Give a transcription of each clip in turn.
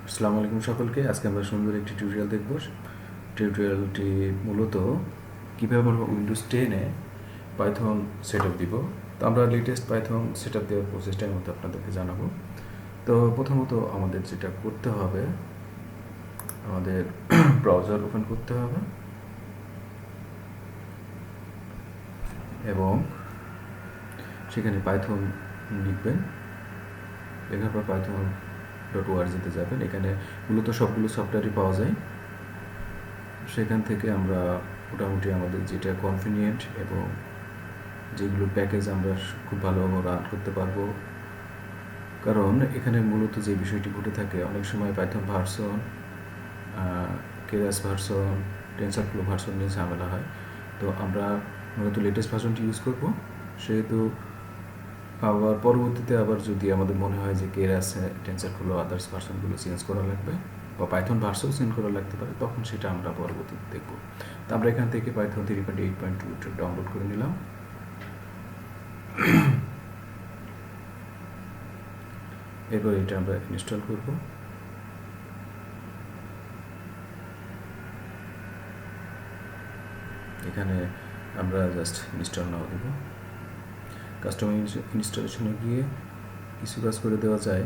আসসালামু আলাইকুম সকলকে। আজকে আমরা সুন্দর একটি টিউটোরিয়াল দেখব। টিউটোরিয়ালটি মূলত কীভাবে আমরা উইন্ডোজ 10-এ পাইথন সেট আপ দিব। তো আমরা লেটেস্ট পাইথন সেট আপ দেওয়ার প্রসেসটার মধ্যে আপনাদেরকে জানাবো। তো প্রথমত আমাদের যেটা করতে হবে, আমাদের ব্রাউজার ওপেন করতে হবে এবং সেখানে পাইথন লিখবেন। লেখার পর python.org-তে যাবেন। এখানে মূলত সবগুলো সফটওয়্যারই পাওয়া যায়। সেখান থেকে আমরা মোটামুটি আমাদের যেটা কনভিনিয়েন্ট এবং যেগুলো প্যাকেজ আমরা খুব ভালোভাবে রান করতে পারবো। কারণ এখানে মূলত যে বিষয়টি ঘটে থাকে, অনেক সময় পাইথন ভার্সন, কেরাস ভার্সন, টেনসরফ্লো ভার্সন নিয়ে ঝামেলা হয়। তো আমরা মূলত লেটেস্ট ভার্সনটি ইউজ করব। সেহেতু আবার পরবর্তীতে আবার যদি আমাদের মনে হয় যে কেরাস, টেনসরফ্লো, আদার্স ভার্সনগুলো চেঞ্জ করা লাগবে বা পাইথন ভার্সন চেঞ্জ করা লাগতে পারে, তখন সেটা আমরা পরবর্তীতে দেখব। তো আমরা এখান থেকে পাইথন 3.8.2 ডাউনলোড করে নিলাম। এরপর এটা আমরা ইনস্টল করব। এখানে আমরা জাস্ট ইনস্টল নাও দেব। কাস্টমার ইনস্টলেশনে গিয়ে কিছু কাজ করে দেওয়া যায়,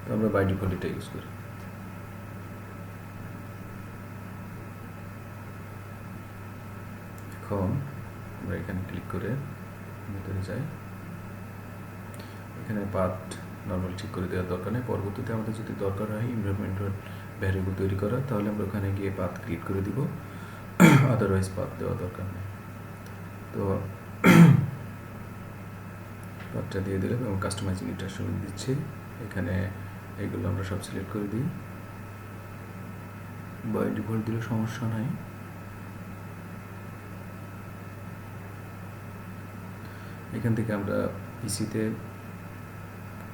তো আমরা বাই ডিফল্ট এটা ইউজ করি। এখন আমরা এখানে ক্লিক করে ভিতরে যাই। এখানে পাথ নর্মাল ঠিক করে দেওয়ার দরকার নেই। পরবর্তীতে আমাদের যদি দরকার হয় এনভায়রনমেন্টাল ভ্যারিয়েবল তৈরি করা, তাহলে আমরা ওখানে গিয়ে পাথ ক্লিক করে দিব, আদারওয়াইজ পাথ দেওয়া দরকার নেই। তো পাথটা দিয়ে দিলাম এবং কাস্টমাইজিং এটা শুরু দিচ্ছি। এখানে এইগুলো আমরা সব সিলেক্ট করে দিই। বাই ডিফল্ট দিলে সমস্যা নাই। এখান থেকে আমরা পিসিতে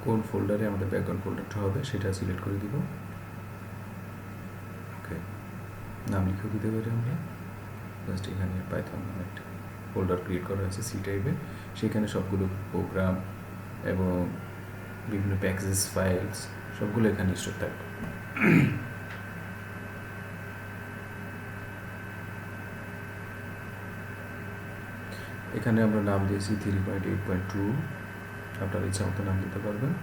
কোন ফোল্ডারে আমাদের ব্যাকগ্রাউন্ড ফোল্ডারটা হবে সেটা সিলেক্ট করে দিব। ওকে, নাম লিখেও দিতে পারি আমরা। জাস্ট এখানে পাইথন একটা ফোল্ডার ক্রিয়েট করা হয়েছে সি টাইপের, সেখানে সবগুলো প্রোগ্রাম এবং বিভিন্ন প্যাকেজেস, ফাইলস সবগুলো এখানে স্টোর থাকবে। এখানে আমরা নাম দিয়েছি 3.8.2। আপনার ইচ্ছা মতো নাম দিতে পারবেন।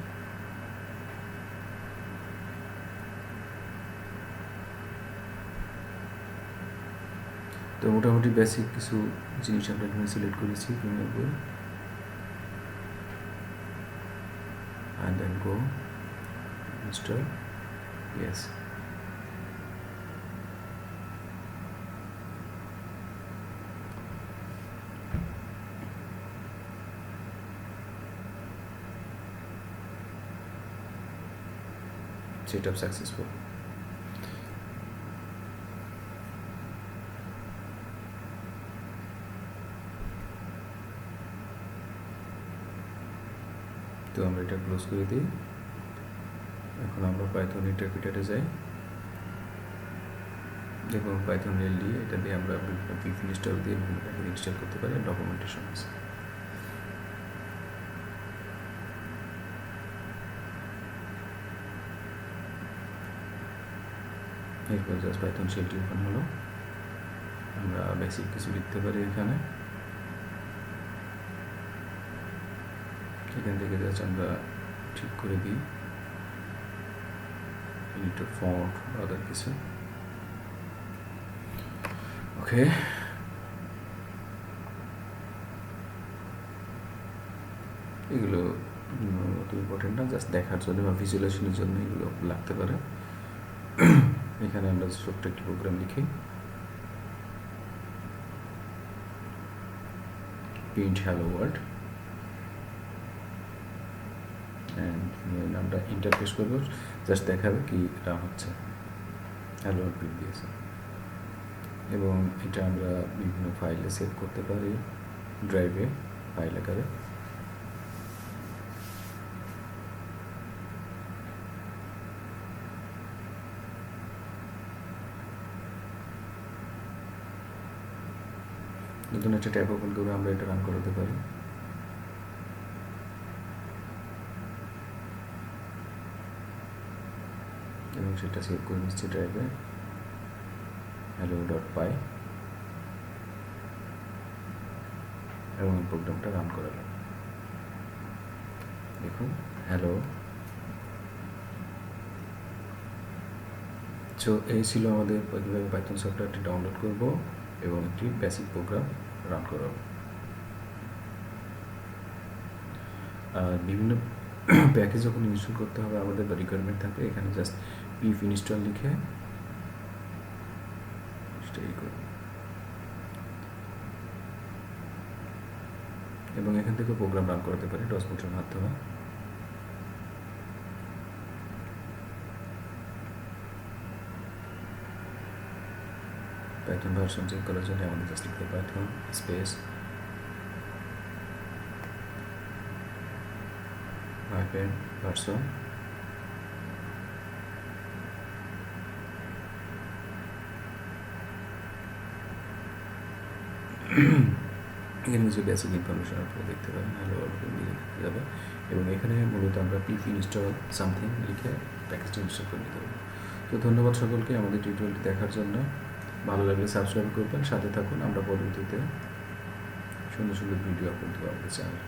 তো মোটামুটি বেসিক কিছু জিনিস আমরা এখানে সিলেক্ট করেছি। and then go install. Yes, setup successful. তো আমরা এটা ক্লোজ করে দিই। এখন আমরা পাইথন ইন্টারপ্রিটারে যাই এবং পাইথন রেল দিয়ে এটা দিয়ে আমরা পিপ ইনস্টল দিয়ে বিভিন্ন প্যাকেজ ইনস্টল করতে পারি। ডকুমেন্টেশন আছে। এরপর জাস্ট পাইথন শেলটি ওপেন হলো। আমরা বেসিক কিছু লিখতে পারি এখানে। এখান থেকে জাস্ট আমরা ঠিক করে দিই এডিটর ফন্ট আদার কিছু। ওকে, এগুলো অত ইম্পর্টেন্ট না, জাস্ট দেখার জন্য বা ভিজুয়ালাইজেশনের জন্য এগুলো লাগতে পারে। এখানে আমরা ছোট্ট একটি প্রোগ্রাম লিখি, প্রিন্ট হ্যালো ওয়ার্ল্ড, আমরা ইন্টারফেস করবো, জাস্ট দেখাবে কি রান হচ্ছে। হ্যালো ওয়ার্ল্ড প্রিন্ট দিয়েছে এবং এটা আমরা বিভিন্ন ফাইলে সেভ করতে পারি, ড্রাইভে ফাইল আকারে। নতুন একটা ট্যাব ওপেন করে আমরা এটা রান করাতে পারি। এবং সেটা সেভ করে নিচ্ছি ড্রাইভে hello.py এবং প্রোগ্রামটা রান করালাম। দেখুন হ্যালো। সো এই ছিল আমাদের কীভাবে পাইথন সফটওয়্যারটি ডাউনলোড করব এবং একটি বেসিক প্রোগ্রাম রান করাবো। আর বিভিন্ন প্যাকেজ যখন ইনস্টল করতে হবে আমাদের বা রিকোয়ারমেন্ট থাকবে, এখানে জাস্ট পিএফ ইনস্টল লিখে এবং এখান থেকে প্রোগ্রাম রান করতে পারি ডসবোটের মাধ্যমে। পাইথন ভার্সন চেক করার জন্য আমাদের জাস্ট লিখতে পাইথন স্পেস ভার্সন এখানে কিছু বেসিক ইনফরমেশন আপনারা দেখতে পারেন, হ্যালো দিয়ে দেখতে যাবে এবং এখানে মূলত আমরা পিএফ ইনস্টল সামথিং লিখে প্যাকেজটি ইনস্টল করে নিতে পারবো। তো ধন্যবাদ সকলকে আমাদের টিউটোরিয়ালটি দেখার জন্য। ভালো লাগলে সাবস্ক্রাইব করবেন, সাথে থাকুন। আমরা পরবর্তীতে সুন্দর সুন্দর ভিডিও আপলোড দেবো আমাদের চ্যানেলে।